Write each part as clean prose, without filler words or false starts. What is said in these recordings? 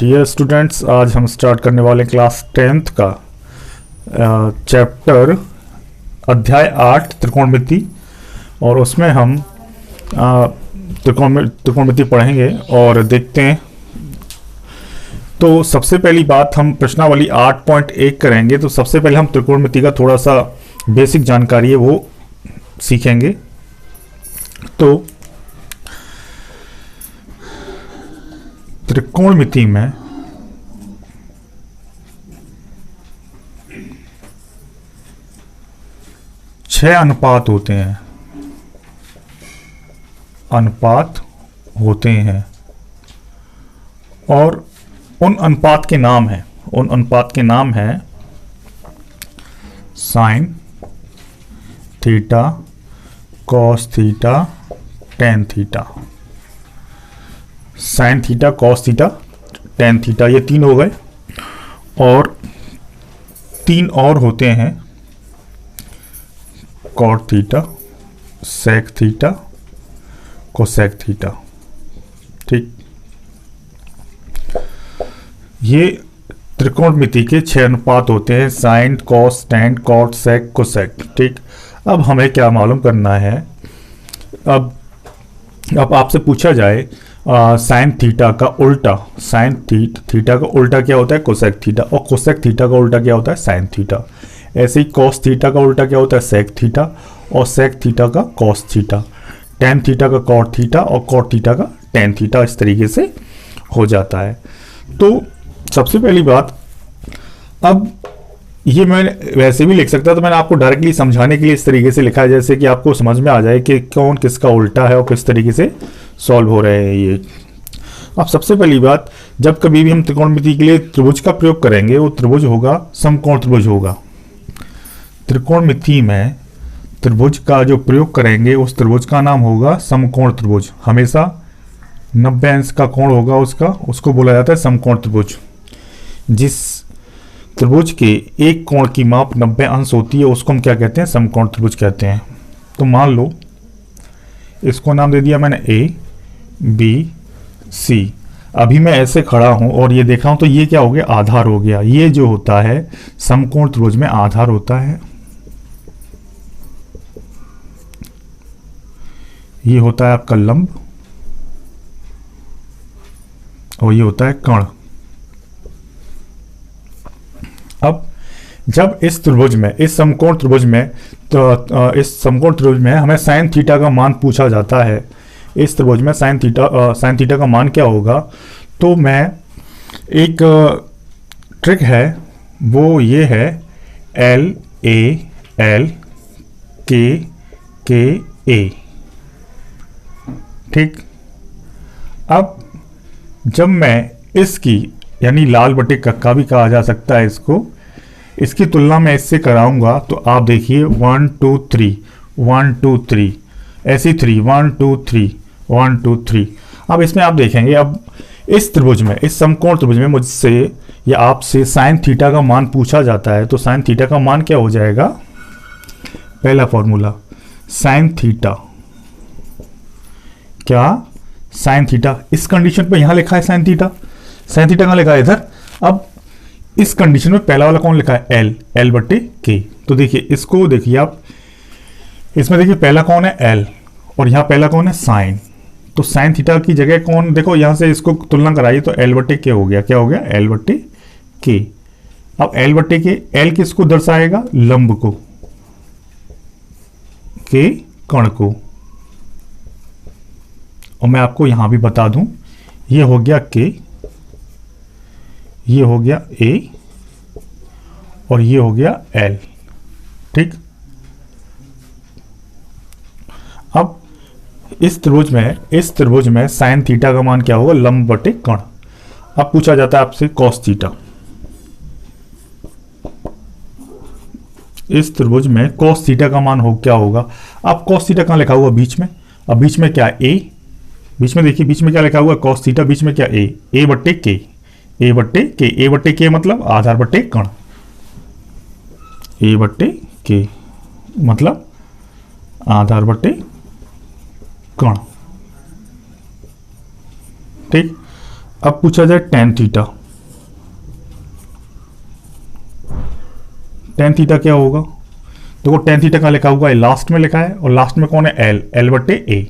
Dear students, आज हम start करने वाले क्लास 10th का चैप्टर अध्याय 8 त्रिकोणमिति। और उसमें हम त्रिकोणमिति पढ़ेंगे और देखते हैं। तो सबसे पहली बात हम प्रश्नावली 8.1 करेंगे। तो सबसे पहले हम त्रिकोणमिति का थोड़ा सा बेसिक जानकारी है वो सीखेंगे। तो त्रिकोणमिति में छह अनुपात होते हैं। और उन अनुपात के नाम हैं sine theta, cos theta, tan theta. Sine theta, cos theta, tan theta, ये तीन हो गए। और तीन और होते हैं cot theta, sec theta, cosec theta. ठीक, ये त्रिकोणमिति के छह अनुपात होते हैं: sine, cos, tan, cot, sec, cosec. ठीक, अब हमें क्या मालूम करना है। अब आपसे पूछा जाए साइन थीटा का उल्टा, साइन थीटा का उल्टा क्या होता है? Cosec theta. और कोसेक थीटा का उल्टा क्या होता है? Sine theta. ऐसे ही कॉस थीटा का उल्टा क्या होता है? Sec theta. और सेक थीटा का कॉस थीटा। टेन थीटा का कॉट थीटा और कॉट थीटा का टेन थीटा। इस तरीके से हो जाता है। तो सबसे पहली बात, अब ये मैं वैसे भी लिख सकता, तो मैंने आपको डायरेक्टली समझाने के लिए इस तरीके से लिखा है, जैसे कि आपको समझ में आ जाए कि कौन किसका उल्टा है और किस तरीके से सॉल्व हो रहे हैं ये। अब सबसे पहली बात, जब कभी भी हम त्रिकोणमिति के लिए त्रिभुज का प्रयोग करेंगे, वो त्रिभुज होगा समकोण त्रिभुज होगा। त्रिकोणमिति में त्रिभुज का जो प्रयोग करेंगे उस त्रिभुज का नाम होगा समकोण त्रिभुज। हमेशा 90 अंश का कोण होगा उसको बोला जाता है समकोण त्रिभुज। जिस त्रिभुज के एक कोण की माप 90 अंश होती है उसको हम क्या कहते हैं? समकोण त्रिभुज कहते हैं। तो मान लो इसको नाम दे दिया मैंने ए, बी, सी। अभी मैं ऐसे खड़ा हूं और ये देखा हूं, तो ये क्या हो गया? आधार हो गया। ये जो होता है समकोण त्रिभुज में आधार होता है। ये होता है आपका लंब और ये होता है कर्ण। अब जब इस त्रिभुज में, इस समकोण त्रिभुज में, तो इस समकोण त्रिभुज में हमें साइन थीटा का मान पूछा जाता है। इस त्रिभुज में साइन थीटा का मान क्या होगा? तो मैं एक ट्रिक है वो ये है एल ए एल के ए। ठीक, अब जब मैं इसकी, यानी लाल बटे कक्का भी कहा जा सकता है इसको, इसकी तुलना में इससे कराऊंगा, तो आप देखिए 1 2 3 1 2 3, ऐसी 3 1 2 3 1 2 3। अब इसमें आप देखेंगे, अब इस त्रिभुज में, इस समकोण त्रिभुज में मुझसे या आपसे साइन थीटा का मान पूछा जाता है। तो साइन थीटा का मान क्या हो जाएगा? पहला फॉर्मूला साइन थीटा, क्या? Sine theta. इस कंडीशन पे यहां लिखा है साइन थीटा कहां लिखा है? इधर। अब इस कंडीशन में पहला वाला कौन लिखा है? एल बट्टे के। तो देखिए, इसको देखिए आप, इसमें देखिए पहला कौन है? एल, और यहां पहला कौन है? साइन। तो साइन थीटा की जगह कौन? देखो यहां से इसको तुलना कराइए तो एल बट्टे के हो गया। क्या हो गया? एल बट्टे के। अब एल बट्टे के, एल किसको दर्शाएगा? लंब को, के कर्ण को। और मैं आपको यहां भी बता दूं, ये हो गया के, ये हो गया ए, और ये हो गया एल। ठीक, अब इस त्रिभुज में साइन थीटा का मान क्या होगा? लंब बटे कर्ण। अब पूछा जाता है आपसे कॉस थीटा। इस त्रिभुज में कॉस थीटा का मान क्या होगा? अब कॉस थीटा कहां लिखा हुआ? बीच में। अब बीच में क्या? ए। बीच में देखिए, बीच में क्या लिखा हुआ? Cos theta. बीच में क्या? ए बट्टे के। ए बट्टे के मतलब आधार बट्टे कर्ण। ए बट्टे के मतलब आधार बट्टे कर्ण। ठीक, अब पूछा जाए टेन थीटा। टेन थीटा क्या होगा? देखो टेन थीटा का लिखा हुआ है, लास्ट में लिखा है, और लास्ट में कौन है? एल, एल बटे ए,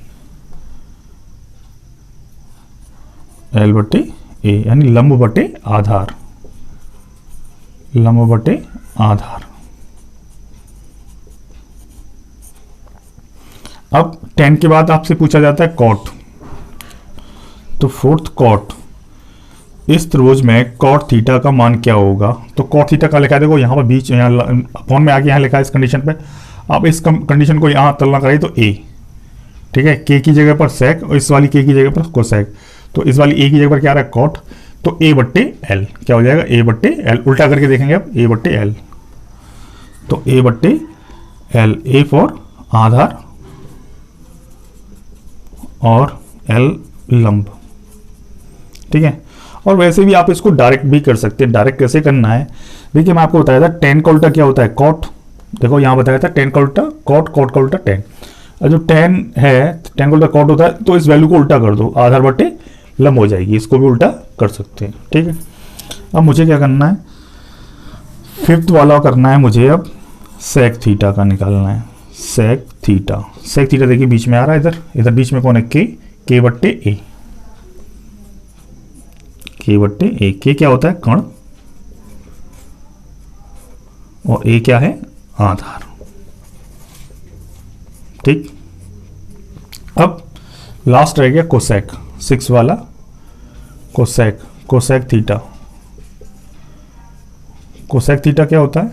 एल बटे ए, यानी लंब बटे आधार, लंब बटे आधार। अब टेन के बाद आपसे पूछा जाता है कॉट। तो फोर्थ कॉट, इस त्रिभुज में कॉट थीटा का मान क्या होगा? तो कॉट थीटा का लिखा है, देखो यहाँ पर बीच, यहाँ अपॉन में आगे यहाँ लिखा है इस कंडीशन पे। अब इस कंडीशन को यहाँ तुलना करें तो ए, ठीक है, के की जगह पर सेक और इस वाली के की जगह पर कोसेक। तो इस वाली ए की जगह पर क्या आ रहा है? कॉट। तो ए बट्टे एल क्या हो जाएगा? ए बट्टे एल। उल्टा करके देखेंगे अब, ए बट्टे एल। तो ए बट्टे एल, ए फॉर आधार और एल लंब, ठीक है। और वैसे भी आप इसको डायरेक्ट भी कर सकते हैं। डायरेक्ट कैसे करना है? देखिए मैं आपको बताया था टेन का उल्टा क्या होता है? कॉट। देखो यहाँ बताया था टेन का उल्टा कॉट, कॉट का उल्टा टेन। और जो टेन है, टेन का उल्टा कॉट होता है, तो इस वैल्यू को उल्टा कर दो, आधार बटे लंब हो जाएगी। इसको भी उल्टा कर सकते हैं, ठीक है। अब मुझे क्या करना है? फिफ्थ वाला करना है मुझे। अब सेक थीटा का निकालना है। सेक थीटा, सेक थीटा देखिए बीच में आ रहा है, इधर, इधर बीच में कौन है? के बट्टे ए, के बट्टे ए। के क्या होता है? कण, और ए क्या है? आधार, ठीक। अब लास्ट रह गया कोसेक, सिक्स वाला cosec, cosec theta. Cosec theta क्या होता है?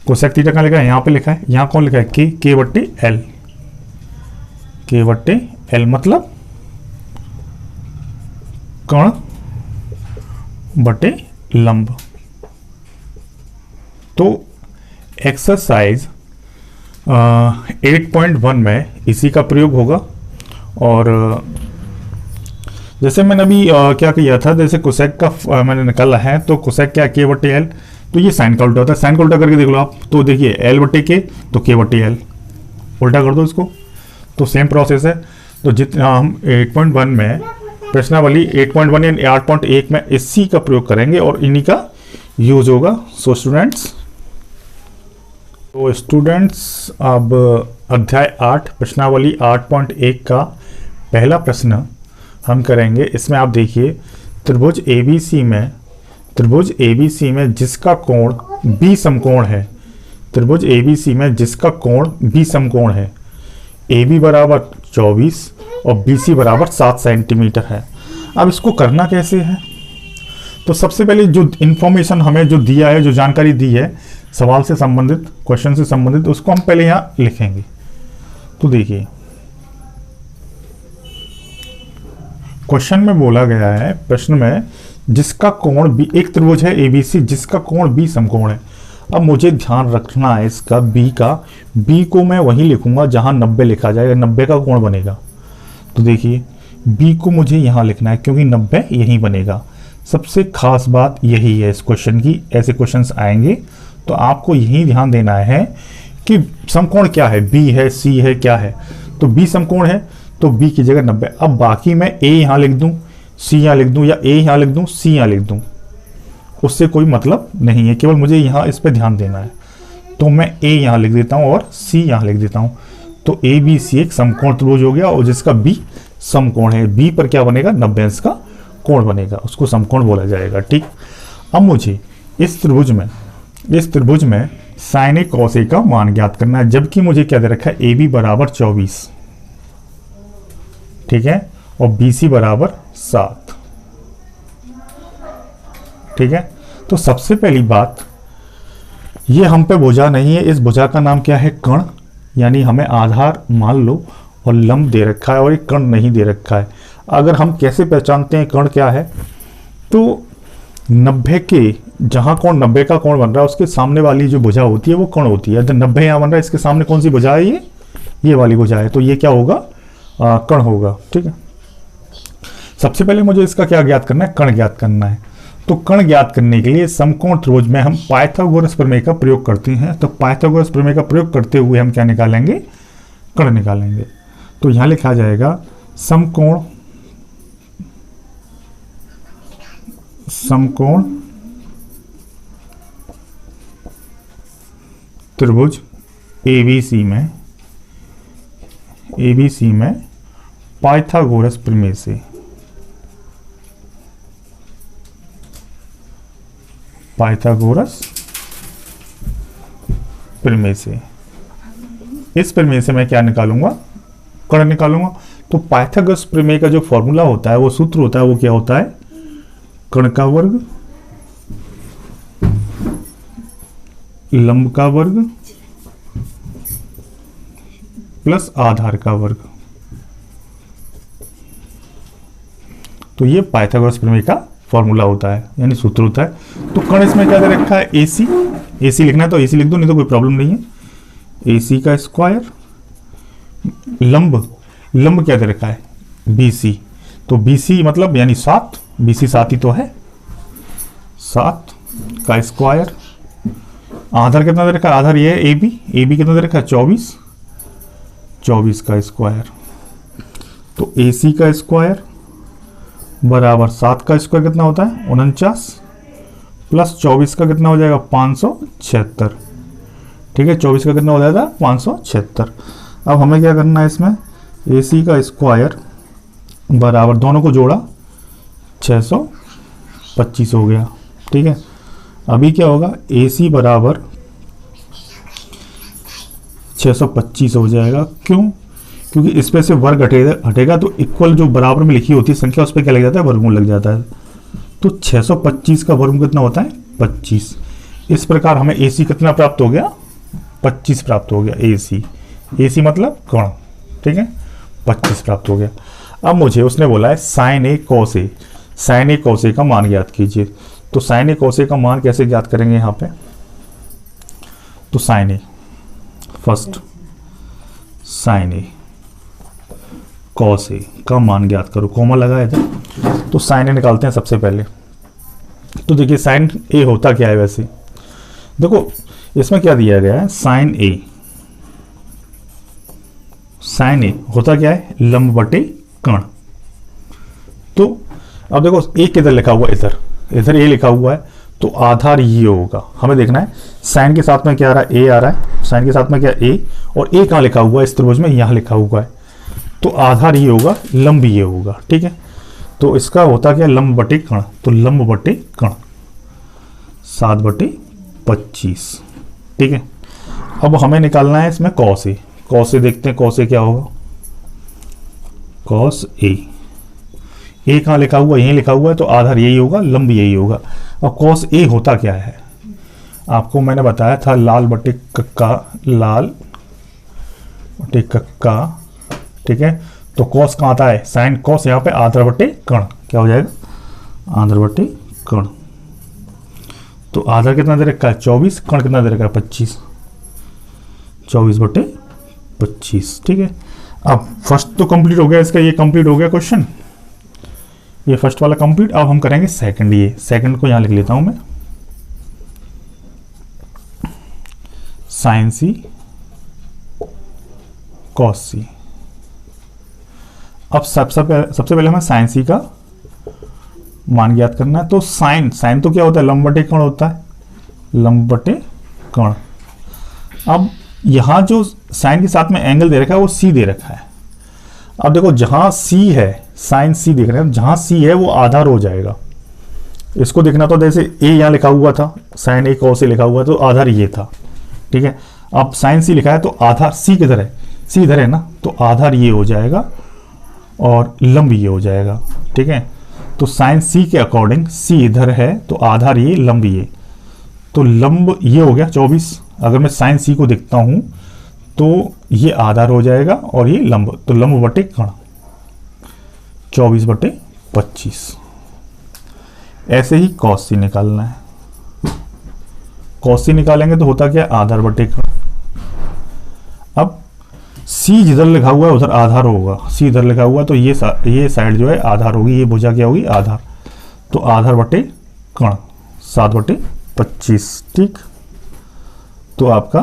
कोसेक थीटा कहाँ लिखा है? यहाँ पे लिखा है। यहाँ कौन लिखा है? के बट्टे एल, के बट्टे एल मतलब कण बटे लंब। तो एक्सरसाइज 8.1 में इसी का प्रयोग होगा। और जैसे मैंने अभी क्या किया था, जैसे कोसेक का मैंने निकाला है, तो कोसेक क्या? के बटे एल। तो ये साइन का उल्टा होता है। साइन का उल्टा करके देख लो आप, तो देखिए एल बटे के, तो के बटे एल, उल्टा कर दो इसको, तो सेम प्रोसेस है। तो जितना हम 8.1 में प्रश्नावली 8.1 यानी 8.1 में इसी का प्रयोग करेंगे और इन्हीं का यूज होगा। सो स्टूडेंट्स अब अध्याय 8 प्रश्नावली 8.1 का पहला प्रश्न हम करेंगे। इसमें आप देखिए त्रिभुज ABC में जिसका कोण B समकोण है, त्रिभुज ABC में जिसका कोण B समकोण है, AB बराबर 24 और BC बराबर 7 सेंटीमीटर है। अब इसको करना कैसे है? तो सबसे पहले जो इंफॉर्मेशन हमें जो दिया है, जो जानकारी दी है सवाल से संबंधित, क्वेश्चन से संबंधित, उसको हम पहले यहाँ लिखेंगे। तो देखिए क्वेश्चन में बोला गया है, प्रश्न में, जिसका कोण बी, एक त्रिभुज है ABC जिसका कोण B समकोण है। अब मुझे ध्यान रखना है इसका B का, B को मैं वहीं लिखूंगा जहां 90 लिखा जाएगा, 90 का कोण बनेगा। तो देखिए B को मुझे यहां लिखना है क्योंकि 90 यहीं बनेगा। सबसे खास बात यही है इस क्वेश्चन की, ऐसे क्वेश्चंस आएंगे तो आपको यही ध्यान देना है कि समकोण क्या है, B है, C है, क्या है। तो B समकोण है तो B की जगह 90। अब बाकी मैं A यहाँ लिख दूं, C यहाँ लिख दूं, या A यहाँ लिख दूं, C यहाँ लिख दूं, उससे कोई मतलब नहीं है, केवल मुझे यहाँ इस पे ध्यान देना है। तो मैं A यहाँ लिख देता हूँ और C यहाँ लिख देता हूँ। तो ABC एक समकोण त्रिभुज हो गया और जिसका B समकोण है। B पर क्या बनेगा? 90 अंश का कोण बनेगा, उसको समकोण बोला जाएगा, ठीक। अब मुझे इस त्रिभुज में साइन ए कॉस ए का मान ज्ञात करना है, जबकि मुझे क्या दे रखा है? AB बराबर 24, ठीक है, और BC बराबर 7, ठीक है। तो सबसे पहली बात, ये हम पे भुजा नहीं है, इस भुजा का नाम क्या है? कण, यानी हमें आधार मान लो और लंब दे रखा है और एक कण नहीं दे रखा है। अगर हम कैसे पहचानते हैं कण क्या है? तो 90 के, जहां कोण 90 का कोण बन रहा है उसके सामने वाली जो भुजा होती है वो कण होती है। 90 यहाँ बन रहा है, इसके सामने कौन सी भुजा है? ये वाली भुजा है, तो ये क्या होगा? कण होगा, ठीक है। सबसे पहले मुझे इसका क्या ज्ञात करना है? कण ज्ञात करना है। तो कण ज्ञात करने के लिए समकोण त्रिभुज में हम पाइथागोरस प्रमेय का प्रयोग करते हैं। तो पाइथागोरस प्रमेय का प्रयोग करते हुए हम क्या निकालेंगे? कण निकालेंगे। तो यहां लिखा जाएगा समकोण समकोण त्रिभुज एबीसी में पाइथागोरस प्रमेय से इस प्रमेय से मैं क्या निकालूंगा, कर्ण निकालूंगा। तो पाइथागोरस प्रमेय का जो फॉर्मूला होता है, वो सूत्र होता है, वो क्या होता है, कर्ण का वर्ग लंब का वर्ग प्लस आधार का वर्ग। तो ये पाइथागोरस प्रमेय का फॉर्मूला होता है, यानी सूत्र होता है। तो कर्ण इसमें क्या दे रखा है, AC लिखना है तो AC लिख दो, नहीं तो कोई प्रॉब्लम नहीं है। AC का स्क्वायर, लंब क्या दे रखा है, BC। तो BC मतलब यानी 7, BC 7 ही तो है, 7 का स्क्वायर। आधार कितना दे रखा है, आधार ये है AB कितना दे रखा है, 24 का स्क्वायर। तो AC का स्क्वायर बराबर 7 का स्क्वायर कितना होता है, 49 प्लस 24 का कितना हो जाएगा, 576। ठीक है, 24 का कितना हो जाएगा, 576। अब हमें क्या करना है, इसमें AC का स्क्वायर बराबर दोनों को जोड़ा 625 हो गया। ठीक है, अभी क्या होगा, AC बराबर 625 हो जाएगा। क्यों, क्योंकि इस पे से वर्ग हटेगा तो इक्वल जो बराबर में लिखी होती है संख्या, उस पर क्या लग जाता है, वर्गमूल लग जाता है। तो 625 का वर्गमूल कितना होता है, 25। इस प्रकार हमें AC कितना प्राप्त हो गया, 25 प्राप्त हो गया। AC मतलब कर्ण। ठीक है, 25 प्राप्त हो गया। अब मुझे उसने बोला है sin A cos A का मान ज्ञात कीजिए। तो sin A cos A का मान कैसे ज्ञात करेंगे यहाँ पे, तो sin A first, sin A cos A का मान ज्ञात करो, कॉमा लगाया था। तो sin A निकालते हैं सबसे पहले। तो देखिए sin A होता क्या है, वैसे देखो इसमें क्या दिया गया है, sin A होता क्या है, लंब बटे कर्ण। तो अब देखो A किधर लिखा हुआ है, इधर A लिखा हुआ है, तो आधार ये होगा। हमें देखना है sin के साथ में क्या आ रहा है, A आ रहा है, sin के साथ में क्या A, और A कहाँ लिखा हुआ है, इस त्रिभुज में यहाँ लिखा हुआ है। तो आधार ये होगा, लंब ये होगा। ठीक है, तो इसका होता क्या, लंब बटे कर्ण। तो लंब बटे कर्ण 7/25। ठीक है, अब हमें निकालना है इसमें cos A देखते हैं, cos A क्या होगा, cos A कहाँ लिखा हुआ है, यहीं लिखा हुआ है, तो आधार यही होगा, लंब यही होगा। अब cos A होता क्या है, आपको मैंने बताया था, लाल बटे कक्का। ठीक है, तो cos कहाँ आता है, sin cos, यहाँ पे आधार बटे कर्ण क्या हो जाएगा, आधार बटे कर्ण। तो आधार कितना दे रखा है, 24, कर्ण कितना दे रखा है, 25, 24/25। ठीक है, अब फर्स्ट तो कंप्लीट हो गया, इसका ये कंप्लीट हो गया क्वेश्चन, ये फर्स्ट वाला कंप्लीट। अब हम करेंगे सेकंड। ये सेकंड को यहां लिख लेता हूं मैं, sin C cos C। अब सबसे पहले हमें sin C का मान ज्ञात करना है। तो sin तो क्या होता है, लंब बटे कर्ण होता है, लंब बटे कर्ण। अब यहां जो sin के साथ में एंगल दे रखा है, वो C दे रखा है। अब देखो जहां C है, sin C देख रहे हैं, जहां C है वो आधार हो जाएगा। इसको देखना तो जैसे A यहाँ लिखा हुआ था, sin A cos A लिखा हुआ है, तो आधार ये था। ठीक है, अब sin C लिखा है तो आधार C किधर है, C इधर है ना, तो आधार ये हो जाएगा और लंब ये हो जाएगा। ठीक है, तो sin C के अकॉर्डिंग C इधर है, तो आधार ये, लंब ये, तो लंब ये हो गया 24। अगर मैं sin C को देखता हूं तो ये आधार हो जाएगा और ये लंब, तो लंब बटे कर्ण 24/25। ऐसे ही cos C निकालना है। cos C निकालेंगे तो होता क्या, आधार बटे कर्ण। अब C जिधर लिखा हुआ है उधर आधार होगा, C इधर लिखा हुआ है तो ये साइड जो है आधार होगी, ये भुजा क्या होगी, आधार। तो आधार बटे कर्ण 7/25। ठीक, तो आपका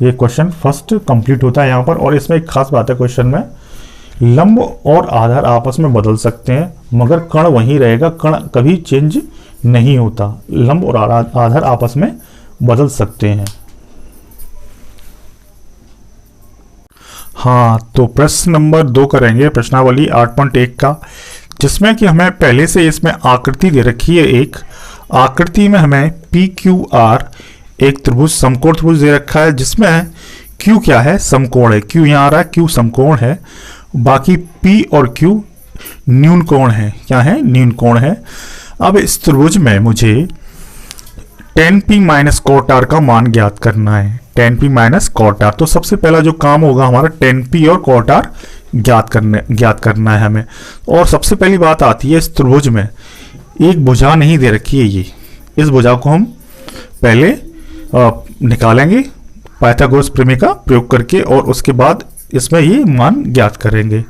ये क्वेश्चन फर्स्ट कंप्लीट होता है यहाँ पर। और इसमें एक खास बात है क्वेश्चन में, लंब और आधार आपस में बदल सकते हैं मगर कण वहीं रहेगा, कण कभी चेंज नहीं होता। लंब और आधार आपस में बदल सकते हैं। हाँ, तो प्रश्न नंबर 2 करेंगे, प्रश्नावली 8.1 का, जिसमें कि हमें पहले से इसमें आकृति दे रखी है। एक आकृति में हमें PQR एक त्रिभुज, समकोण त्रिभुज दे रखा है, जिसमें Q क्या है, समकोण है। Q यहाँ आ रहा है, Q समकोण है, बाकी P और Q न्यून कोण है। क्या है, न्यून कोण है। अब इस त्रिभुज में मुझे tan P minus cot R का मान ज्ञात करना है। tan P minus cot R, तो सबसे पहला जो काम होगा हमारा tan P और cot R ज्ञात करना है हमें। और सबसे पहली बात आती है, इस त्रिभुज में एक भुजा नहीं दे रखी है। ये इस भुजा को हम पहले निकालेंगे पाइथागोरस प्रमेय का प्रयोग करके, और उसके बाद इसमें ये मान ज्ञात करेंगे।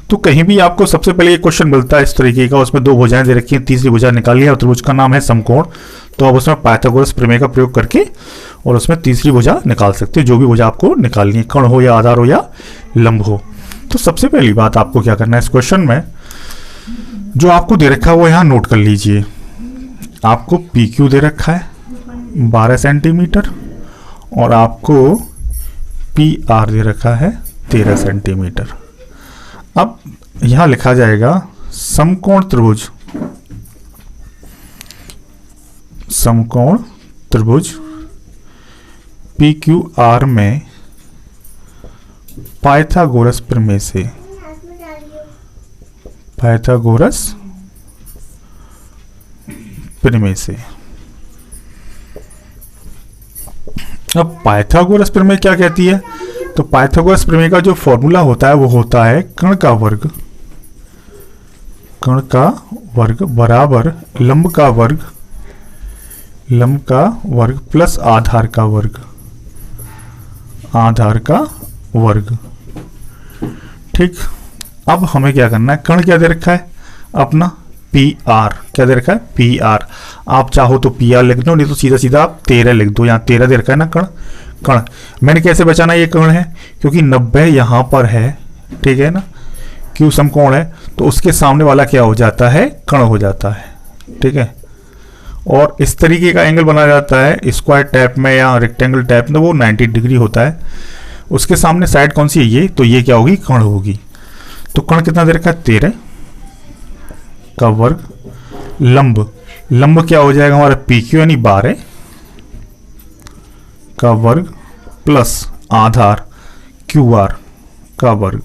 तो कहीं भी आपको सबसे पहले एक क्वेश्चन मिलता है इस तरीके का, उसमें 2 भुजाएं दे रखी हैं, तीसरी भुजा निकाली है और त्रिभुज का नाम है समकोण। तो आप उसमें पाइथागोरस प्रमेय का प्रयोग करके और उसमें तीसरी भुजा निकाल सकते हैं, जो भी भुजा आपको निकालनी है, कण हो या आधार हो या लंब हो। तो सबसे पहली बात आपको क्या करना है, इस क्वेश्चन में जो आपको दे रखा है वो यहाँ नोट कर लीजिए। आपको PQ दे रखा है 12 सेंटीमीटर और आपको PR दे रखा है 13 सेंटीमीटर। अब यहाँ लिखा जाएगा समकोण त्रिभुज, समकोण त्रिभुज PQR में पाइथागोरस प्रमेय से, पाइथागोरस प्रमेय से। अब पाइथागोरस प्रमेय क्या कहती है, तो पाइथागोरस प्रमेय का जो फॉर्मूला होता है वो होता है कण का वर्ग, कण का वर्ग बराबर लंब का वर्ग, लंब का वर्ग प्लस आधार का वर्ग, आधार का वर्ग। ठीक, अब हमें क्या करना है, कण क्या दे रखा है अपना PR, क्या दे रखा है PR। आप चाहो तो PR लिख दो, नहीं तो सीधा सीधा आप 13 लिख दो। यहाँ 13 दे रखा है ना कण। कण मैंने कैसे बचाना, ये कण है क्योंकि 90 यहाँ पर है, ठीक है ना, Q समकोण है, तो उसके सामने वाला क्या हो जाता है, कण हो जाता है। ठीक है, और इस तरीके का एंगल बनाया जाता है स्क्वायर टाइप में या रेक्टेंगल टाइप में, वो 90 डिग्री होता है। उसके सामने साइड कौन सी है, ये, तो ये क्या होगी, कण होगी। तो कण कितना दे रखा है, 13 का वर्ग, लंब, लंब क्या हो जाएगा हमारा PQ यानी 12 का वर्ग प्लस आधार QR का वर्ग।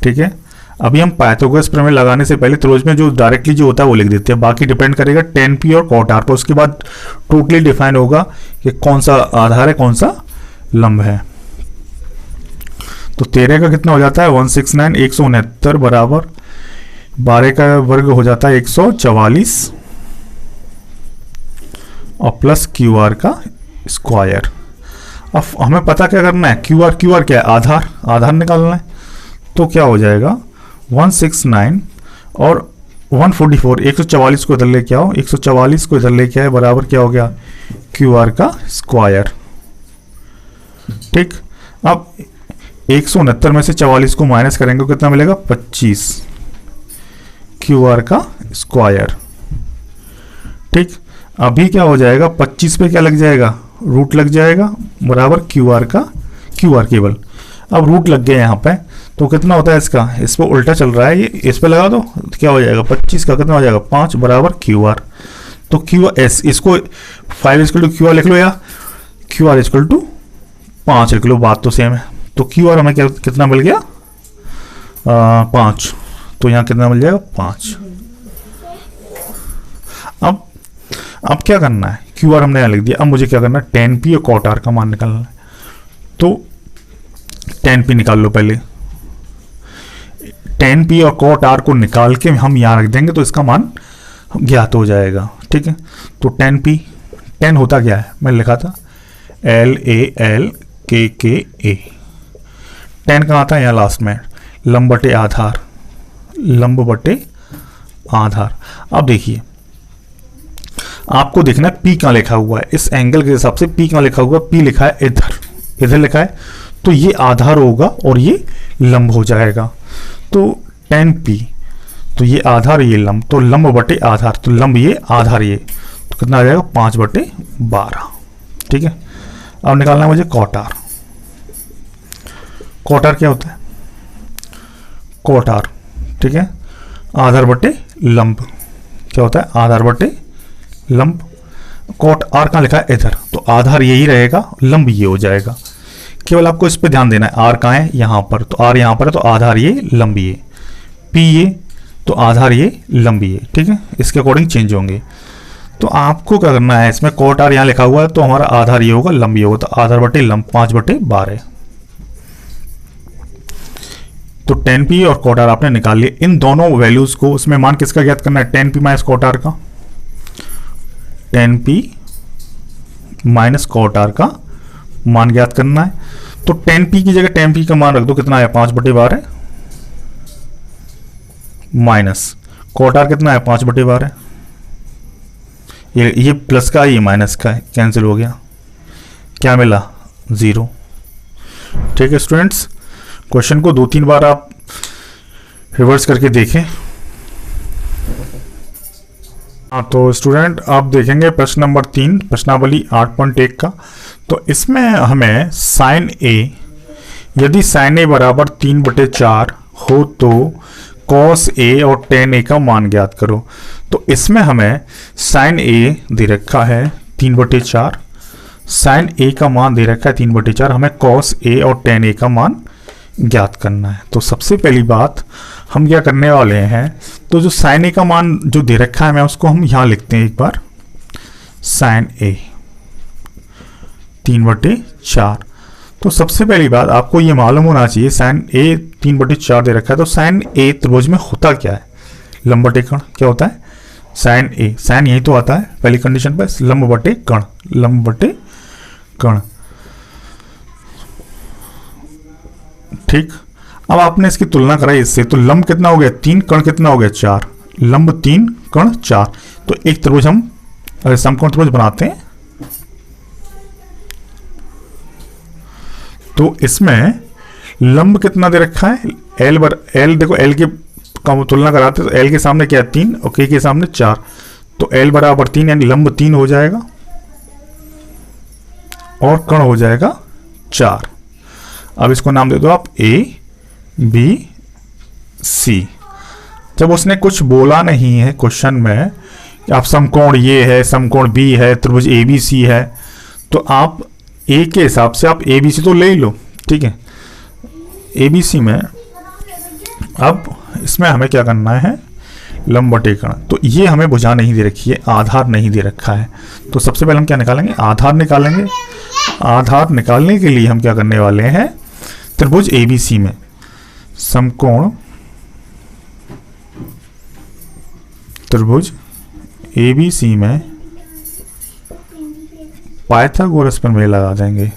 ठीक है, अभी हम पाइथागोरस प्रमेय लगाने से पहले त्रिभुज में जो डायरेक्टली जो होता है वो लिख देते हैं, बाकी डिपेंड करेगा tan P और cot R पर। उसके बाद टोटली डिफाइन होगा कि कौन सा आधार है कौन सा लंब है। तो 13 का कितना हो जाता है 169, 169 बराबर 12 का वर्ग हो जाता है 144 और प्लस QR का स्क्वायर। अब हमें पता क्या करना है, QR क्या है, आधार, आधार निकालना है। तो क्या हो जाएगा 169 और 144, 144 को इधर लेके आओ, 144 को इधर लेके आए, बराबर क्या हो गया QR का स्क्वायर। ठीक, अब 169 में से 44 को माइनस करेंगे तो कितना मिलेगा 25 QR का स्क्वायर। ठीक, अभी क्या हो जाएगा 25 पे क्या लग जाएगा, रूट लग जाएगा, बराबर QR का, QR केवल। अब रूट लग गया यहाँ पे, तो कितना होता है इसका, इस पर उल्टा चल रहा है, ये इस पे लगा दो, तो क्या हो जाएगा 25 का कितना हो जाएगा 5 बराबर QR। तो QS, इसको 5 इक्वल टू QR लिख लो या QR इक्वल टू 5 लिख लो, बात तो सेम है। तो QR हमें क्या कितना मिल गया 5, तो यहाँ कितना मिल जाएगा 5। अब क्या करना है, QR हमने यहाँ लिख दिया। अब मुझे क्या करना है, tan P और cot R का मान निकालना है। तो tan P निकाल लो पहले, tan P और cot R को निकाल के हम यहाँ रख देंगे तो इसका मान ज्ञात हो जाएगा। ठीक है, तो tan P, tan होता क्या है, मैंने लिखा था LALKKA। tan कहाँ आता है, यहाँ लास्ट में, लंब बटे आधार, लंब बटे आधार। अब देखिए आपको देखना है P कहाँ लिखा हुआ है, इस एंगल के हिसाब से P कहाँ लिखा हुआ है, P लिखा है इधर, इधर लिखा है, तो ये आधार होगा और ये लंब हो जाएगा। तो tan p, तो ये आधार ये लंब, तो लंब बटे आधार, तो लंब ये आधार ये, तो कितना आ जाएगा 5/12। ठीक है, अब निकालना है मुझे cot r। cot r क्या होता है? cot r, ठीक है, आधार बटे लंब। क्या होता है? आधार बटे लंब। cot r कहाँ लिखा है? इधर, तो आधार यही रहेगा, लंब ये हो जाएगा। केवल आपको इस पे ध्यान देना है, r कहाँ है? यहाँ पर, तो r यहाँ पर है, तो आधार ये लंब ये, p ये, तो आधार ये लंब ये। ठीक है, इसके अकॉर्डिंग चेंज होंगे। तो आपको क्या करना है, इसमें cot r यहाँ लिखा हुआ है, तो हमारा आधार ये होगा, लंब ये होगा, तो आधार बटे लंब 5/12। तो tan p और cot r आपने निकाल लिया। इन दोनों वैल्यूज को, उसमें मान किसका ज्ञात करना है? tan p minus cot r का, tan p minus cot r का मान ज्ञात करना है। तो tan p की जगह tan p का मान रख दो, कितना है? 5/12 माइनस cot r कितना है? 5/12। ये प्लस का, ये माइनस का है, कैंसिल हो गया, क्या मिला? 0। ठीक है स्टूडेंट्स, क्वेश्चन को 2-3 बार आप रिवर्स करके देखें। हाँ, तो स्टूडेंट आप देखेंगे प्रश्न नंबर 3, प्रश्नावली 8.1 का। तो इसमें हमें साइन ए, यदि साइन ए बराबर 3/4 हो तो कॉस ए और टेन ए का मान ज्ञात करो। तो इसमें हमें साइन ए दे रखा है 3/4, साइन ए का मान दे रखा है 3/4, हमें कॉस ए और टेन ए का मान ज्ञात करना है। तो सबसे पहली बात हम क्या करने वाले हैं, तो जो साइन ए का मान जो दे रखा है हमें, उसको हम यहाँ लिखते हैं एक बार, साइन ए 3/4। तो सबसे पहली बात आपको ये मालूम होना चाहिए, साइन ए 3/4 दे रखा है, तो साइन ए त्रिभुज में होता क्या है? लंब बटे कर्ण। क्या होता है? साइन ए, साइन यही तो आता है पहली कंडीशन पे, लंब बटे कर्ण, लंब बटे कर्ण। ठीक, अब आपने इसकी तुलना कराई इससे, तो लंब कितना हो गया? 3, कर्ण कितना हो गया? 4। लंब 3, कर्ण 4। तो एक त्रिभुज हम समकोण त्रिभुज बनाते हैं, तो इसमें लंब कितना दे रखा है? एल देखो, एल की तुलना कराते तो एल के सामने क्या है? 3 और के सामने 4, तो एल बराबर 3, यानी लंब 3 हो जाएगा और कर्ण हो जाएगा 4। अब इसको नाम दे दो आप ए बी सी। जब उसने कुछ बोला नहीं है क्वेश्चन में, आप समकोण ये है, समकोण बी है, त्रिभुज ए बी सी है, तो आप ए के हिसाब से आप ए बी सी तो ले ही लो। ठीक है, ए बी सी में अब इसमें हमें क्या करना है? लंब बटे कर्ण। तो ये हमें भुजा नहीं दे रखी है, आधार नहीं दे रखा है, तो सबसे पहले हम क्या निकालेंगे? आधार निकालेंगे। आधार निकालने के लिए हम क्या करने वाले हैं? त्रिभुज ए बी सी में समकोण त्रिभुज ए बी सी में पाइथागोरस प्रमेय लगा देंगे।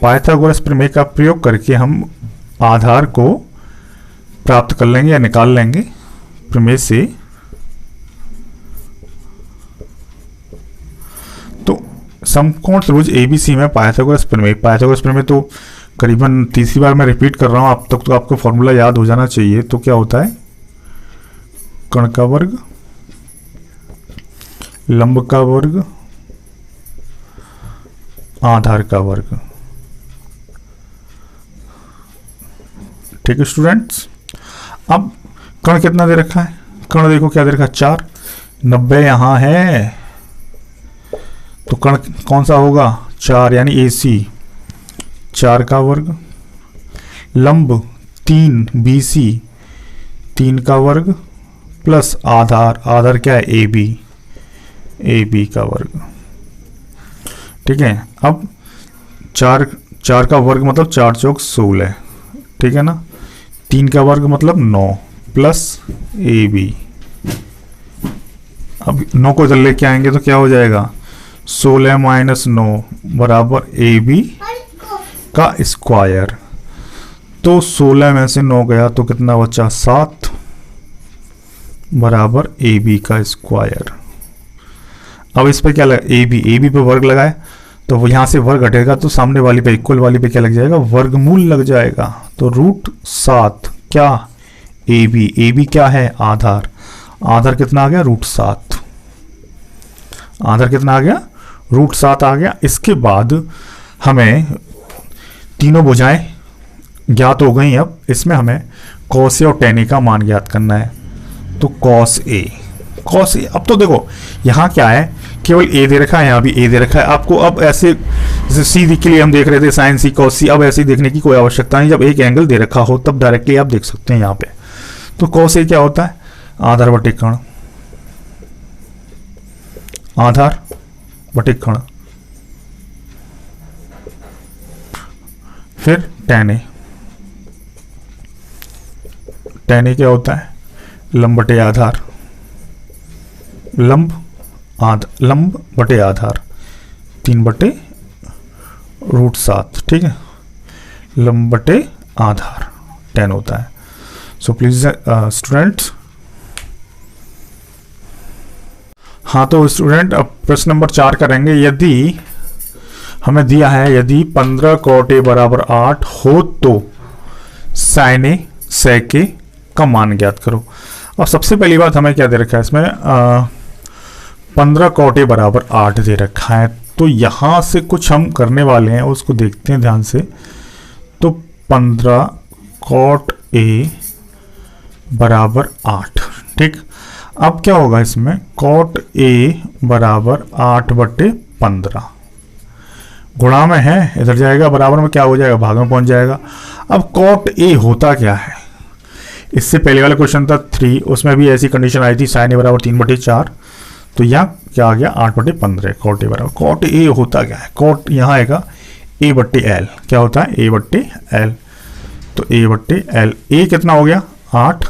पाइथागोरस प्रमेय का प्रयोग करके हम आधार को प्राप्त कर लेंगे या निकाल लेंगे प्रमेय से। तो समकोण त्रिभुज एबीसी में पाइथागोरस प्रमेय तो करीबन तीसरी बार मैं रिपीट कर रहा हूं, अब तक तो आपको फॉर्मूला याद हो जाना चाहिए। तो क्या होता है? कर्ण का वर्ग, लंब का वर्ग, आधार का वर्ग। ठीक है स्टूडेंट्स, अब कर्ण कितना दे रखा है? कर्ण देखो क्या दे रखा है? 4। 90 यहां है, तो कर्ण कौन सा होगा? 4, यानी AC 4 का वर्ग, लंब 3 BC 3 का वर्ग, प्लस आधार क्या है? AB का वर्ग। ठीक है, अब 4 का वर्ग मतलब 4 चौक 16, ठीक है ना। 3 का वर्ग मतलब 9 प्लस AB। अब 9 को इधर लेके आएंगे तो क्या हो जाएगा? 16 माइनस 9 बराबर AB का स्क्वायर। तो 16 में से 9 गया तो कितना बचा? 7 बराबर AB का स्क्वायर। अब इस पे क्या लगा? AB पे वर्ग लगाए तो वो यहाँ से वर्ग हटेगा तो सामने वाली पे इक्वल वाली पे क्या लग जाएगा, वर्गमूल लग जाएगा। तो √7 क्या, ए बी क्या है, आधार। आधार कितना आ गया, √7। आधार कितना आ गया, √7 आ गया। इसके बाद हमें तीनों भुजाएं ज्ञात हो गई। अब इसमें हमें कॉस ए और टेन ए का मान ज्ञात करना है। तो कॉस ए, अब तो देखो यहाँ क्या है, केवल ए दे रखा है, यहाँ भी ए दे रखा है। आपको अब ऐसे सी के लिए हम देख रहे थे साइन सी कॉस सी, अब ऐसे देखने की कोई आवश्यकता नहीं। जब एक एंगल दे रखा हो तब डायरेक्टली आप देख सकते हैं यहाँ पे। तो कॉस ए क्या होता है, आधार बटे कर्ण, आधार बटे कर्ण। फिर टेन ए, टेन ए क्या होता है, लंब बटे आधार, लंब बटे आधार, 3/√7, ठीक है। लंब बटे आधार 10 होता है। सो प्लीज स्टूडेंट्स, हाँ तो स्टूडेंट अब प्रश्न नंबर 4 करेंगे। यदि हमें दिया है, यदि 15 cot a बराबर 8 हो तो sin a sec a का मान ज्ञात करो। और सबसे पहली बात हमें क्या दे रखा है इसमें, 15 cot a बराबर 8 दे रखा है। तो यहाँ से कुछ हम करने वाले हैं, उसको देखते हैं ध्यान से। तो 15 cot a बराबर 8, ठीक। अब क्या होगा इसमें, cot a बराबर 8/15, गुणा में है, इधर जाएगा, बराबर में क्या हो जाएगा, भाग में पहुंच जाएगा। अब cot a होता क्या है, इससे पहले वाला क्वेश्चन था 3, उसमें भी ऐसी कंडीशन आई थी, sin a बराबर 3/4। तो यहाँ क्या आ गया, 8/15 cot a बराबर। cot a होता क्या है, cot यहाँ आएगा a/l, क्या होता है, a/l। तो a/l, a कितना हो गया 8,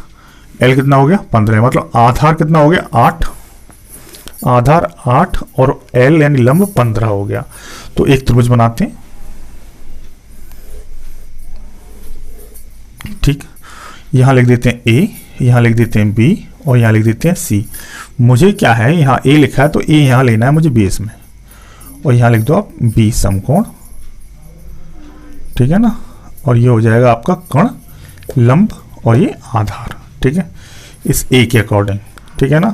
l कितना हो गया 15, मतलब आधार कितना हो गया 8, आधार 8 और l यानी लंब 15 हो गया। तो एक त्रिभुज बनाते हैं, ठीक। यहाँ लिख देते हैं a, यहाँ लिख देते हैं b और यहाँ लिख देते हैं c। मुझे क्या है, यहाँ a लिखा है तो a यहाँ लेना है मुझे बेस में, और यहाँ लिख दो आप b समकोण, ठीक है ना। और ये हो जाएगा आपका कर्ण, लंब और ये आधार, ठीक है, इस a के अकॉर्डिंग, ठीक है ना।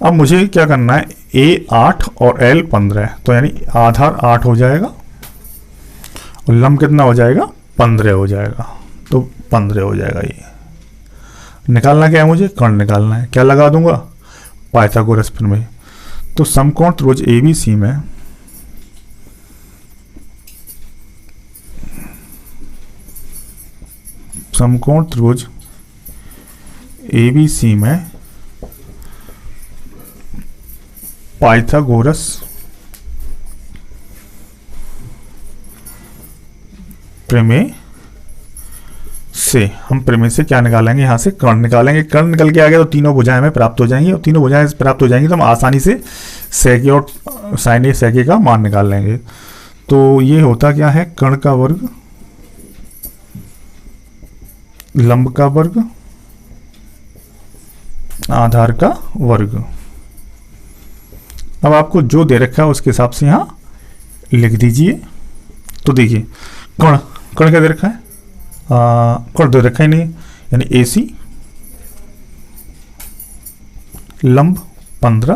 अब मुझे क्या करना है, a 8 और l 15 है, तो यानी आधार 8 हो जाएगा और लंब कितना हो जाएगा, 15 हो जाएगा। तो 15 हो जाएगा। ये निकालना क्या है, मुझे कर्ण निकालना है। क्या लगा दूंगा, पाइथागोरस प्रमेय। तो समकोण त्रिभुज ABC में समकोण त्रिभुज ABC में पाइथागोरस प्रमेय से हम प्रमेय से क्या निकालेंगे, यहाँ से कर्ण निकालेंगे। कर्ण निकल के आ गया तो तीनों भुजाएं हमें प्राप्त हो जाएंगी, और तीनों भुजाएं प्राप्त हो जाएंगी तो हम आसानी से sec a और sin a sec a का मान निकाल लेंगे। तो ये होता क्या है, कर्ण का वर्ग, लंब का वर्ग, आधार का वर्ग। अब आपको जो दे रखा है उसके हिसाब से यहाँ लिख दीजिए। तो देखिए कर्ण क्या दे रखा है, कर्ण दे रखा ही नहीं, यानी AC लंब 15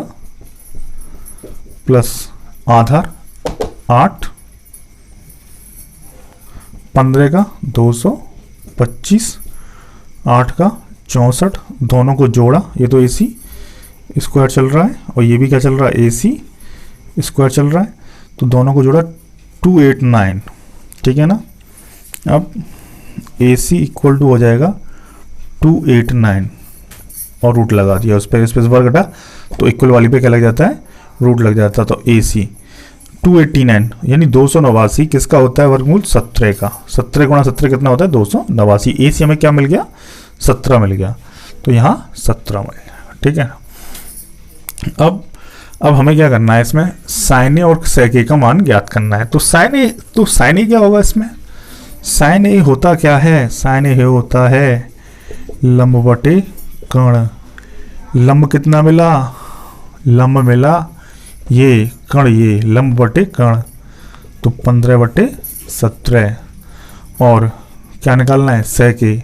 प्लस आधार 8, 15 का 225, 8 का 64, दोनों को जोड़ा, ये तो AC स्क्वायर चल रहा है और ये भी क्या चल रहा है, AC स्क्वायर चल रहा है। तो दोनों को जोड़ा 289, ठीक है ना। अब AC इक्वल टू हो जाएगा 289 और रूट लगा दिया उस पर वर्ग हटा, तो इक्वल वाली पे क्या लग जाता है, रूट लग जाता है। तो AC 289 यानी 289 किसका होता है, वर्गमूल 17 का। 17 गुणा 17 कितना होता है, 289। AC हमें क्या मिल गया, 17 मिल गया। तो यहाँ 17 मिल गया, ठीक है। अब हमें क्या करना है, इसमें sin a और sec a का मान ज्ञात करना है। तो sin a क्या होगा इसमें, sin a होता क्या है, sin a होता है लंब बटे कर्ण। लंब कितना मिला, लंब मिला ये, कर्ण ये, लंब बटे कर्ण। तो 15/17 और क्या निकालना है, सेक ए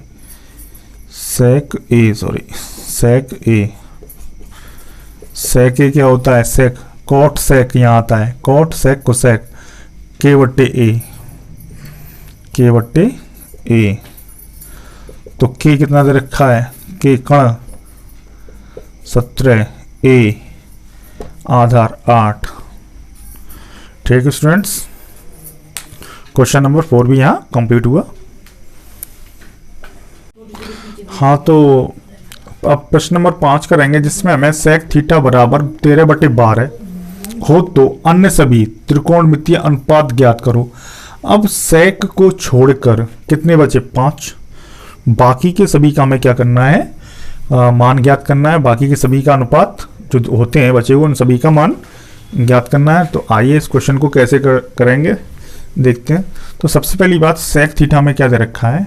क्या होता है, सेक कॉट सेक यहाँ आता है, कॉट सेक कोसेक k/a तो k कितना दे रखा है, k कण 17, a आधार 8। ठीक है स्टूडेंट्स, क्वेश्चन नंबर 4 भी यहाँ कंप्लीट हुआ। हाँ, तो अब प्रश्न नंबर 5 करेंगे, जिसमें हमें सेक थीटा बराबर 13/12 हो तो अन्य सभी त्रिकोणमितीय अनुपात ज्ञात करो। अब सेक को छोड़कर कितने बचे, 5। बाकी के सभी का हमें क्या करना है, मान ज्ञात करना है। बाकी के सभी का अनुपात जो होते हैं बचे हुए, उन सभी का मान ज्ञात करना है। तो आइए इस क्वेश्चन को कैसे करेंगे देखते हैं। तो सबसे पहली बात, सेक थीटा में क्या दे रखा है,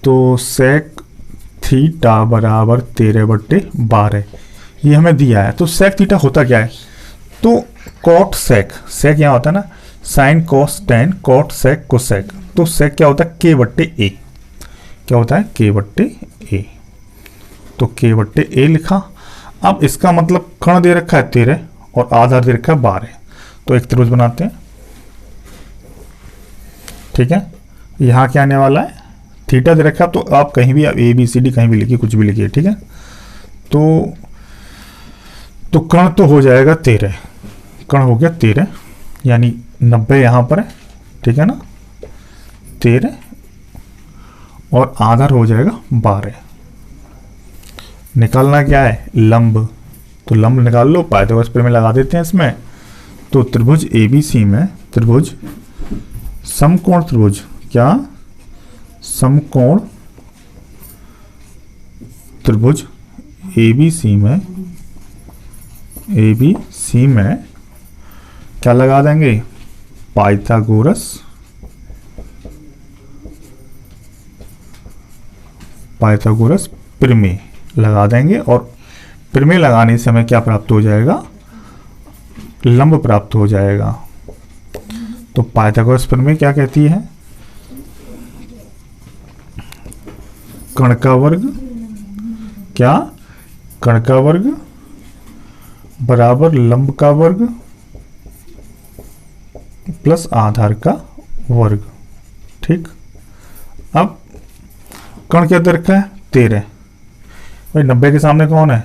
तो सेक थीटा बराबर 13/12 ये हमें दिया है। तो सेक थीटा होता क्या है, तो कॉट सेक, सेक यहाँ होता है ना, sine cos tan cot sec cosec. तो सेक क्या होता है, k/a, क्या होता है k/a। तो k/a लिखा। अब इसका मतलब कण दे रखा है 13 और आधार दे रखा है 12। तो एक त्रिभुज बनाते हैं। ठीक है, यहाँ क्या आने वाला है, थीटा दे रखा, तो आप कहीं भी ABCD कहीं भी लिखिए, कुछ भी लिखिए। ठीक है, तो कण तो हो जाएगा 13, कण हो गया 13, यानी 90 यहाँ पर है। ठीक है ना, 13 और आधार हो जाएगा 12। निकालना क्या है, लंब। तो लंब निकाल लो, पाइथागोरस प्रमेय लगा देते हैं इसमें। तो त्रिभुज ABC में, त्रिभुज समकोण त्रिभुज, क्या समकोण त्रिभुज ABC में क्या लगा देंगे, पाइथागोरस प्रमेय लगा देंगे। और प्रमेय लगाने से हमें क्या प्राप्त हो जाएगा, लंब प्राप्त हो जाएगा। तो पाइथागोरस प्रमेय क्या कहती है, कण का वर्ग, क्या कण का वर्ग बराबर लंब का वर्ग प्लस आधार का वर्ग। ठीक, अब कण क्या दे रखा है, 13। भाई 90 के सामने कौन है,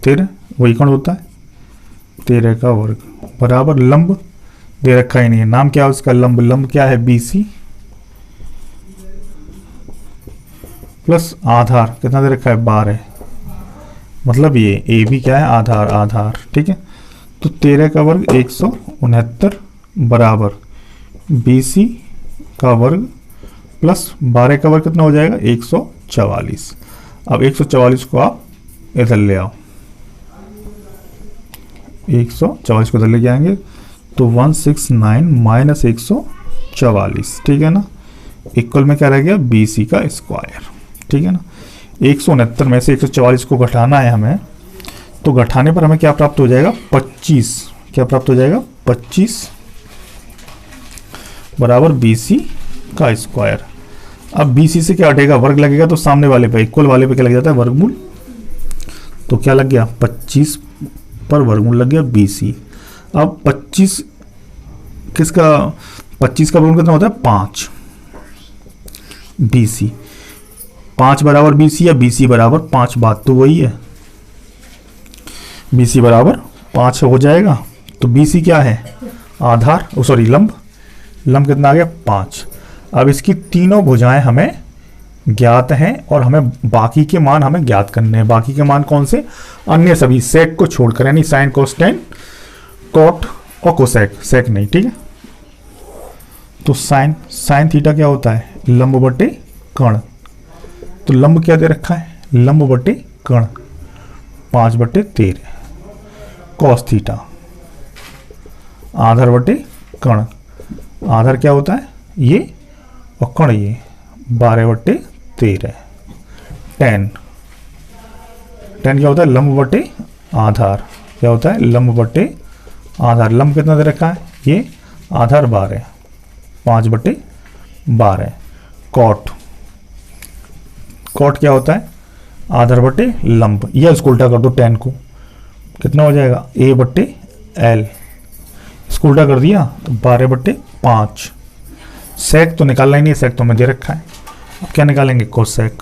13, वही कण होता है। 13 का वर्ग बराबर लंब दे रखा ही नहीं है, नाम क्या है उसका, लंब। लंब क्या है, BC प्लस आधार कितना दे रखा है, 12। मतलब ये AB क्या है, आधार। ठीक है, तो 13 का वर्ग 169 बराबर BC का वर्ग प्लस 12 का वर्ग कितना हो जाएगा, 144। अब 144 को आप इधर ले आओ, 144 को इधर लेके आएंगे तो 169 माइनस 144। ठीक है ना, इक्वल में क्या रह गया, BC का स्क्वायर। ठीक है ना, 169 में से 144 को घटाना है हमें, तो घटाने पर हमें क्या प्राप्त हो जाएगा, 25। क्या प्राप्त हो जाएगा, 25 बराबर BC का स्क्वायर। अब BC से क्या हटेगा, वर्ग लगेगा, तो सामने वाले पे, इक्वल वाले पे क्या लग जाता है, वर्गमूल। तो क्या लग गया, 25 पर वर्गमूल लग गया BC। अब 25 किसका, 25 का वर्गमूल कितना होता है, 5 BC। 5 बराबर BC या BC बराबर 5, बात तो वही है। BC बराबर 5 हो जाएगा। तो BC क्या है, आधार, सॉरी लंब। लंब कितना आ गया, 5। अब इसकी तीनों भुजाएं हमें ज्ञात हैं और हमें बाकी के मान हमें ज्ञात करने हैं। बाकी के मान कौन से, अन्य सभी, सेक को छोड़कर, यानी साइन कोस टेन कॉट और कोसेक, सेक नहीं। ठीक है, तो साइन थीटा क्या होता है, लंब बटे कण। तो लंब क्या दे रखा है, लंब बटे कण 5/13। कॉस थीटा आधार बटे कण, आधार क्या होता है ये और कण ये 12/13। टेन क्या होता है, लंब बटे आधार। क्या होता है, लंब बटे आधार। लंब कितना दे रखा है, ये आधार 12, 5/12। कॉट, कॉट क्या होता है? आधार बटे लंब, या इसको उल्टा कर दो tan को, कितना हो जाएगा? A/L, इसको उल्टा कर दिया तो 12/5। सेक तो निकालना ही नहीं, सेक तो हमें दे रखा है। अब क्या निकालेंगे? कोसेक।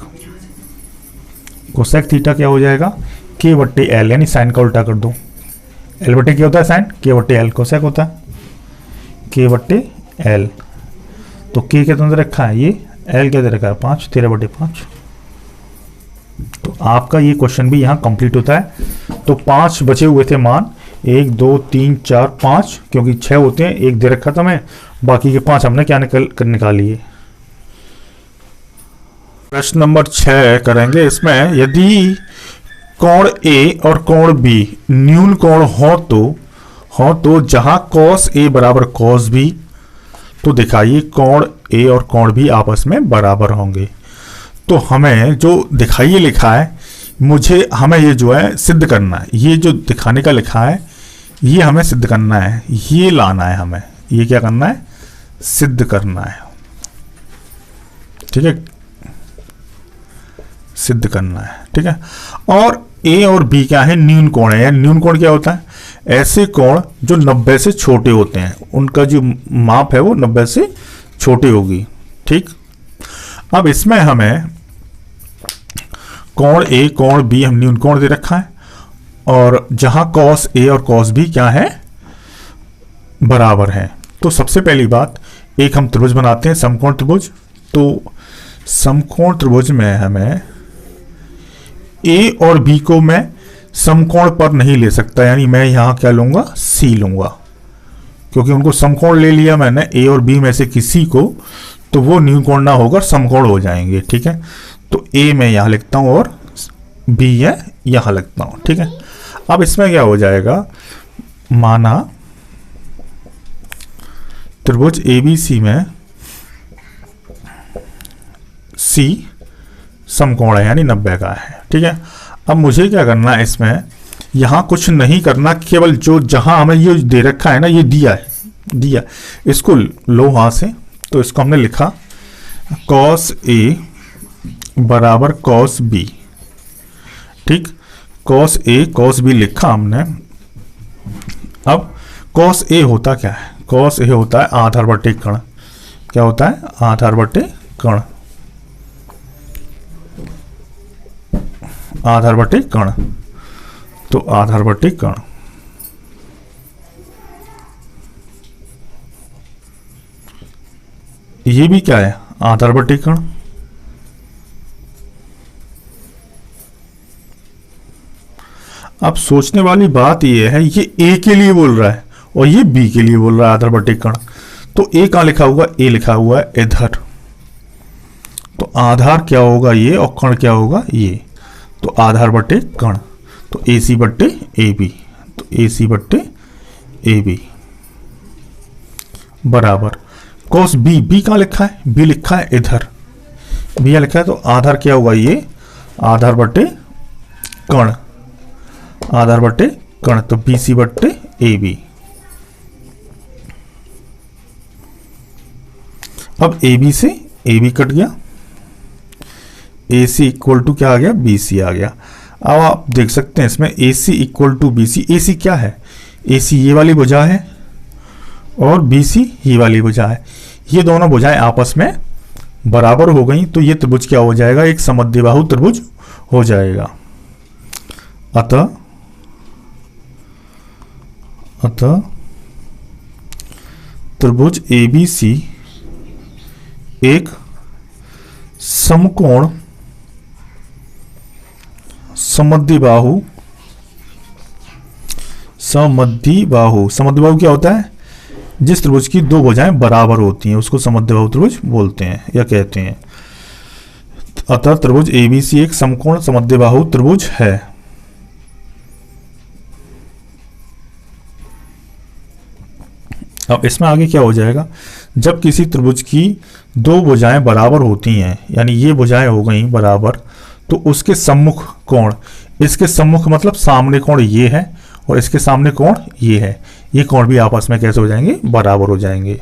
कोसेक थीटा क्या हो जाएगा? K/L, यानी साइन का उल्टा कर दो। L बटे क्या होता है? साइन। K/L कोसेक होता है, K/L। तो K क्या दे रखा है? ये। L क्या दे रखा है? 5, 13/5। तो आपका ये क्वेश्चन भी यहाँ कंप्लीट होता है। तो 5 बचे हुए थे मान, 1 2 3 4 5, क्योंकि 6 होते हैं, एक दे रखा था मैं, बाकी के 5 हमने क्या निकालिए। प्रश्न नंबर 6 करेंगे। इसमें यदि कोण ए और कोण बी न्यून कोण हो तो जहां cos A बराबर cos B, तो दिखाइए कोण ए और कोण बी आपस में बराबर होंगे। तो हमें जो दिखाइए लिखा है, हमें ये जो है सिद्ध करना है। ये जो दिखाने का लिखा है ये हमें सिद्ध करना है, ये लाना है हमें। ये क्या करना है? सिद्ध करना है, ठीक है, सिद्ध करना है, ठीक है। और ए और बी क्या है? न्यून कोण है। न्यून कोण क्या होता है? ऐसे कोण जो 90 से छोटे होते हैं, उनका जो माप है वो 90 से छोटी होगी, ठीक। अब इसमें हमें कोण ए कोण बी हम न्यून कोण दे रखा है, और जहां cos A और cos B क्या है? बराबर है। तो सबसे पहली बात, एक हम त्रिभुज बनाते हैं, समकोण त्रिभुज। तो समकोण त्रिभुज में हमें A और B को मैं समकोण पर नहीं ले सकता, यानी मैं यहां क्या लूंगा? C लूंगा, क्योंकि उनको समकोण ले लिया मैंने A और B में से किसी को, तो वो न्यून कोण ना होकर समकोण हो जाएंगे, ठीक है। तो A मैं यहां लिखता हूं और B है यहां लिखता हूं, ठीक है। अब इसमें क्या हो जाएगा? माना त्रिभुज ABC में C समकोण है, यानी 90 का है, ठीक है। अब मुझे क्या करना है? इसमें यहां कुछ नहीं करना, केवल जो जहां हमें ये दे रखा है ना, ये दिया, इसको लो वहां से। तो इसको हमने लिखा cos A बराबर cos B, ठीक। cos A cos B लिखा हमने। अब cos A होता क्या है? cos A होता है आधार बटे कण। क्या होता है? आधार बटे कण, आधार बटे कण। तो आधार बटे कण, ये भी क्या है? आधार बटे कण। अब सोचने वाली बात ये है, ये A के लिए बोल रहा है और ये B के लिए बोल रहा है, आधार बटे कण। तो A कहाँ लिखा हुआ? A लिखा हुआ है इधर। तो आधार क्या होगा? ये, और कण क्या होगा? ये। तो आधार बटे कण, तो AC बटे AB, तो AC बटे AB बराबर cos B। B कहाँ लिखा है? B लिखा है इधर, B यहाँ लिखा है। तो आधार क्या होगा? ये आधार बटे कण, आधार बटे कण, तो BC बटे AB। अब AB से AB कट गया, AC इक्वल टू क्या आ गया? BC आ गया। अब आप देख सकते हैं इसमें AC equal to BC। AC क्या है? AC ये वाली भुजा है और BC ये वाली भुजा है। ये दोनों भुजाएं आपस में बराबर हो गई, तो ये त्रिभुज क्या हो जाएगा? एक समद्विबाहु त्रिभुज हो जाएगा। अतः त्रिभुज ABC एक समकोण समद्विबाहु क्या होता है? जिस त्रिभुज की दो भुजाएं बराबर होती हैं उसको समद्विबाहु त्रिभुज बोलते हैं या कहते हैं। अतः त्रिभुज ABC एक समकोण समद्विबाहु त्रिभुज है। अब इसमें आगे क्या हो जाएगा? जब किसी त्रिभुज की दो भुजाएं बराबर होती हैं, यानी ये भुजाएं हो गई बराबर, तो उसके सम्मुख कोण, इसके सम्मुख मतलब सामने कोण ये है और इसके सामने कोण ये है, ये कोण भी आपस में कैसे हो जाएंगे, बराबर हो जाएंगे।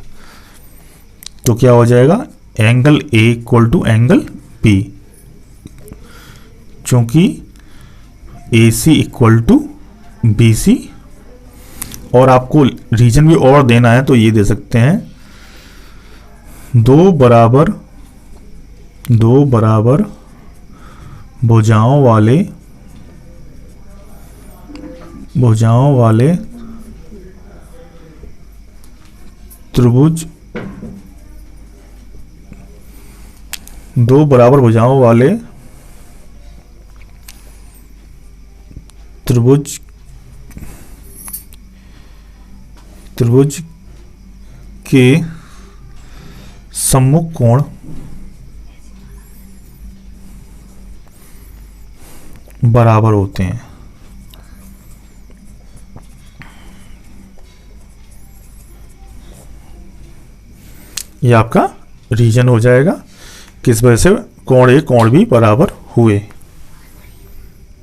तो क्या हो जाएगा, angle A equal to angle B, चूंकि A C equal to B C. और आपको रीजन भी और देना है तो ये दे सकते हैं, दो बराबर भुजाओं वाले त्रिभुज, दो बराबर भुजाओं वाले त्रिभुज के सम्मुख कोण बराबर होते हैं। ये आपका रीजन हो जाएगा, किस वजह से कोण ए कोण बी बराबर हुए।